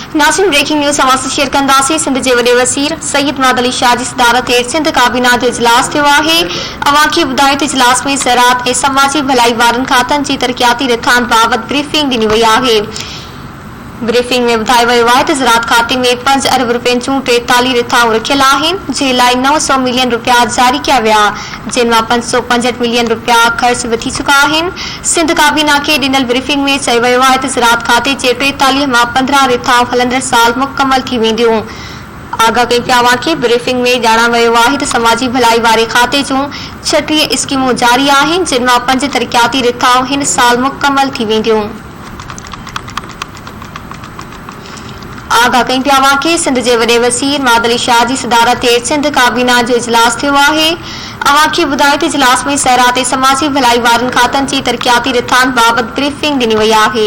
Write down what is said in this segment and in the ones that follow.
नाज़रीन, breaking news हमारे share कंदासीं। सिंध के वॾे वज़ीर सईद मुराद अली शाह की सदारत हेठि सिंध काबीना जो इजलास थियो आहे। अवां खे ॿुधायो त इजलास में ज़राअत ऐं समाजी भलाई वारनि खातनि जी तरक़ियाती रिथान बाबति ब्रीफिंग ॾिनी वई आहे। ब्रीफिंग में ॿुधायो वियो आहे त ज़राअत खाते में 5 अरब रुपयनि जूं 43 रिथाऊं रखियल आहिनि, जंहिं लाइ 900 मिलियन रुपया जारी कया विया, जिन मां 565 मिलियन रुपया ख़र्च बि थी चुका आहिनि। सिंध काबीना खे ॾिनल ब्रीफिंग में चयो वियो आहे त ज़राअत खाते जे 43 मां 15 रिथाऊं हलंदड़ साल मुकमल थी वेंदियूं। आगाह कई पिया खे ब्रीफिंग में ॼाणायो वियो आहे त समाजी भलाई वारे खाते जूं 36 स्कीमूं जारी आहिनि, जिन मां 5 तरक़ियाती रिथाऊं हिन साल मुकमल थी वेंदियूं। आगाह कई पिया खे सिंध के वॾे वज़ीर मुराद अली शाह की सदारत हेठि सिंध काबीना जो इजलास थियो आहे। अवां खे ॿुधायो त इजलास में ज़राअत ऐं समाजी भलाई वारनि खातनि जी तरक़ियाती रिथान बाबति ब्रीफिंग ॾिनी वई आहे।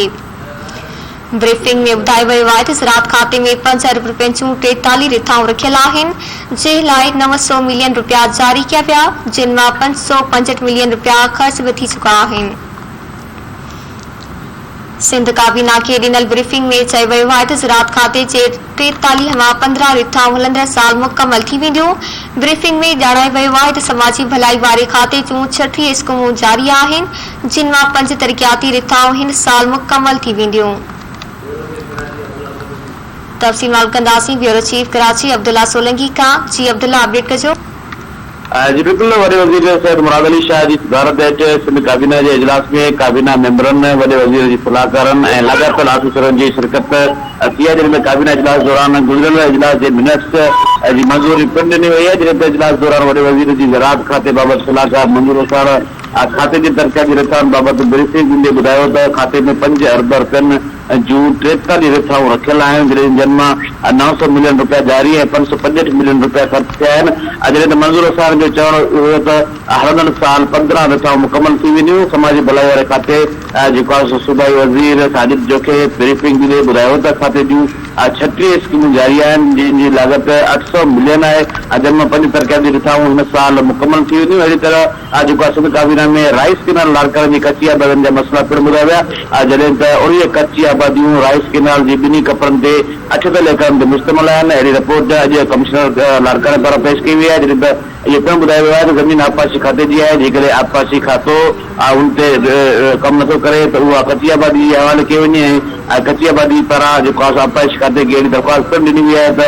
ब्रीफिंग में ॿुधायो वियो आहे त ज़राअत खाते में 5 अरब रुपयनि जूं 43 रिथाऊं रखियल आहिनि, जंहिं लाइ 900 मिलियन रुपया जारी कया विया, जिन मां 565 मिलियन रुपया ख़र्च बि थी चुका आहिनि। सिंध काबीना के ॾिनल ब्रीफिंग में चयो वियो आहे त ज़राअत खाते जे 43 मां 15 रिथाऊं हलंदड़ साल मुकमल थी वेंदियूं। ब्रीफिंग में ॼाणायो वियो आहे त समाजी भलाई वारे खाते जूं 36 स्कीमूं जारी आहिनि, जिन मां 5 तरक़ियाती रिथाऊं हिन साल मुकमल थी वेंदियूं। तफ़सील मालूम कंदासीं ब्यूरो चीफ कराची अब्दुल्ला सोलंकी खां। जी अब्दुल्ला, अपडेट कजो। जी बिल्कुल, वॾे वज़ीर सैयद मुराद अली शाह की सदारत हेठि सिंध काबीना के इजलास में काबीना मेंबरनि, वॾे वज़ीर जी सलाहकारनि ऐं लाॻापियल ऑफिसरनि जी शिरकत थी आहे, जिनमें काबीना इजलास दौरान गुज़िरियल इजलास के मिनट्स जी मंजूरी पिण ॾिनी वई आहे। जिन इजलास दौरान वॾे वज़ीर जी ज़राअत खाते बाबति सलाहकार मंजूर हुसैन खाते की तरक़ियाती रिथान बाबति ब्रीफिंग ॾींदे ॿुधायो त खाते में 5 अरब रुपयनि जूं 43 रिथाऊं रखियल आहिनि, जिन मां 900 मिलियन रुपया जारी ऐं 565 मिलियन रुपया ख़र्च थिया आहिनि। जॾहिं मंजूर हुसैन जो चवणु हुयो त हलंदड़ साल 15 रिथाऊं मुकमल थी वेंदियूं। समाजी भलाई वारे खाते जेको आहे सूबाई वज़ीर साजिद जोखे ब्रीफिंग ॾींदे ॿुधायो त खाते जूं 36 स्कीमूं जारी आहिनि, जिन जी लागत 800 मिलियन आहे, जिन मां 5 तरक़ियाती रिथाऊं हिन साल मुकमल थी वेंदियूं। अहिड़ी तरह जेको आहे सिंध काबीना में राइस कैनाल लाड़काने जी कच्ची आबादियुनि जा मसइला पिण ॿुधाया विया, जॾहिं त 19 कच्ची आबादियूं राइस कैनाल जी 2 कपड़नि ते 78 एकड़नि ते मुश्तमिल आहिनि। अहिड़ी रिपोर्ट अॼु कमिश्नर लाड़काने पारां पेश कई वई आहे, जॾहिं त इहो पिण ॿुधायो वियो आहे त ज़मीन आबपाशी खाते जी आहे, जेकॾहिं आबपाशी खातो उन ते कमु नथो करे त उहा कच्ची आबादी जे हवाले कई वञे ऐं कच्ची आबादी पारां जेको आहे आबपाशी खाते खे अहिड़ी दरख़्वास्त पिण ॾिनी वई आहे त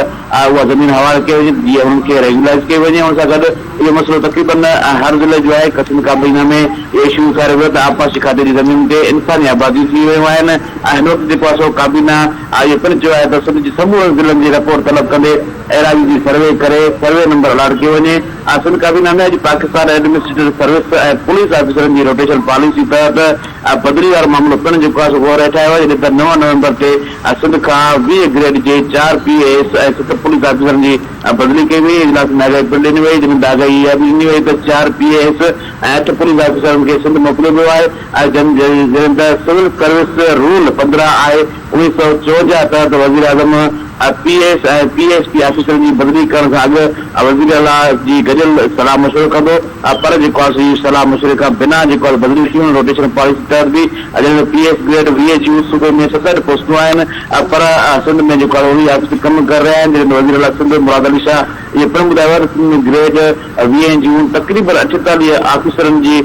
उहा ज़मीन हवाले कई वञे, जीअं उन्हनि खे रेगुलाइज़ कई वञे। हुन सां गॾु इहो मसइलो तक़रीबन हर ज़िले जो आहे। सिंध काबीना में इहो इशू उथारियो वियो त आबपाशी खाते जी ज़मीन ते इंसानी आबादियूं थी वियूं आहिनि ऐं हिन वक़्तु जेको आहे काबीना इहो पिण चयो आहे त सिंध जी समूरे ज़िलनि जी रिपोर्ट तलब कंदे एराज़ी जी सर्वे करे सर्वे नंबर अलाट कयो वञे। सिंध काबीना में अॼु पाकिस्तान एडमिनिस्ट्रेटिव सर्विस ऐं पुलिस ऑफिसरनि जी रोटेशन पॉलिसी तहत बदिली वारो मामलो पिण जेको आहे गौर हेठि आयो आहे, जॾहिं त 9 नवंबर ते सिंध खां 20 ग्रेड जे 4 PAS ऐं 7 पुलिस ऑफिसरनि जी बदिली कई वई। इजलास में आगाही पिण ॾिनी वई, जिन आगाही इहा बि ॾिनी वई त 4 PAS ऐं 8 पुलिस ऑफिसरनि खे सिंध मोकिलियो वियो आहे, जॾहिं त सिविल सर्विस रूल 15 आहे 1954 तहत वज़ीर आज़म PAS ऐं PSP ऑफिसरनि जी बदिली करण खां अॻु वज़ीर आला जी गॾियल सलाह मशवरो कंदो, पर जेको आहे सलाह मशवरे खां बिना जेको आहे बदिली थियूं रोटेशन पॉलिसी तहत बि। जॾहिं PS ग्रेड 20 जूं सूबे में 67 पोस्टूं आहिनि, पर सिंध में जेको आहे उहे ऑफिसर कमु करे रहिया आहिनि। जॾहिं वज़ीर आला सिंध मुराद अली शाह इहे पिण ॿुधायो आहे त ग्रेड 20 जूं तक़रीबन 48 ऑफिसरनि जी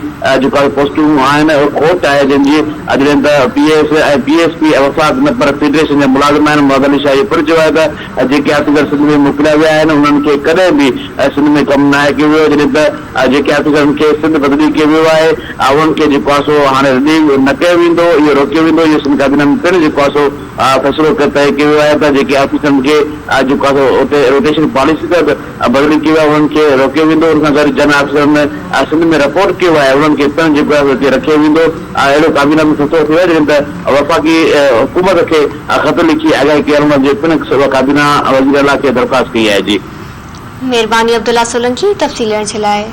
जेको आहे पोस्टूं आहिनि उहो खोट आहे, जंहिंजी जॾहिं त PS ऐं PSP वफ़ाक़ न पर फेडरेशन जा मुलाज़िम आहिनि। मुराद अली शाह इहो पिण चयो आहे त जेके ऑफिसर सिंध में मोकिलिया विया आहिनि उन्हनि खे कॾहिं बि सिंध में कमु न आहे कयो वियो, जॾहिं त जेके ऑफिसरनि खे सिंध बदिली कयो वियो आहे उन्हनि खे जेको आहे सो हाणे रिलीव न कयो वेंदो, इहो रोकियो वेंदो। इहो सिंध काबीना में पिण जेको आहे सो फ़ैसिलो तइ कयो वियो आहे त जेके ऑफिसरनि खे जेको आहे सो उते रोटेशन पॉलिसी तहत बदिली कयो आहे उन्हनि खे रोकियो वेंदो। उन सां गॾु जन ऑफिसरनि सिंध में रिपोर्ट कयो आहे उन्हनि खे पिण जेको आहे उते रखियो वेंदो। अहिड़ो काबीना में फ़ैसिलो थियो आहे, जॾहिं त वफ़ाक़ी हुकूमत खे ख़त लिखी आगाही करण जे पिण काबीना वज़ीर आला खे दरख़्वास्त कई आहे। जी मेहरबानी अब्दुल्ला सोलंकी, तफ़सील ॾियण जे लाइ।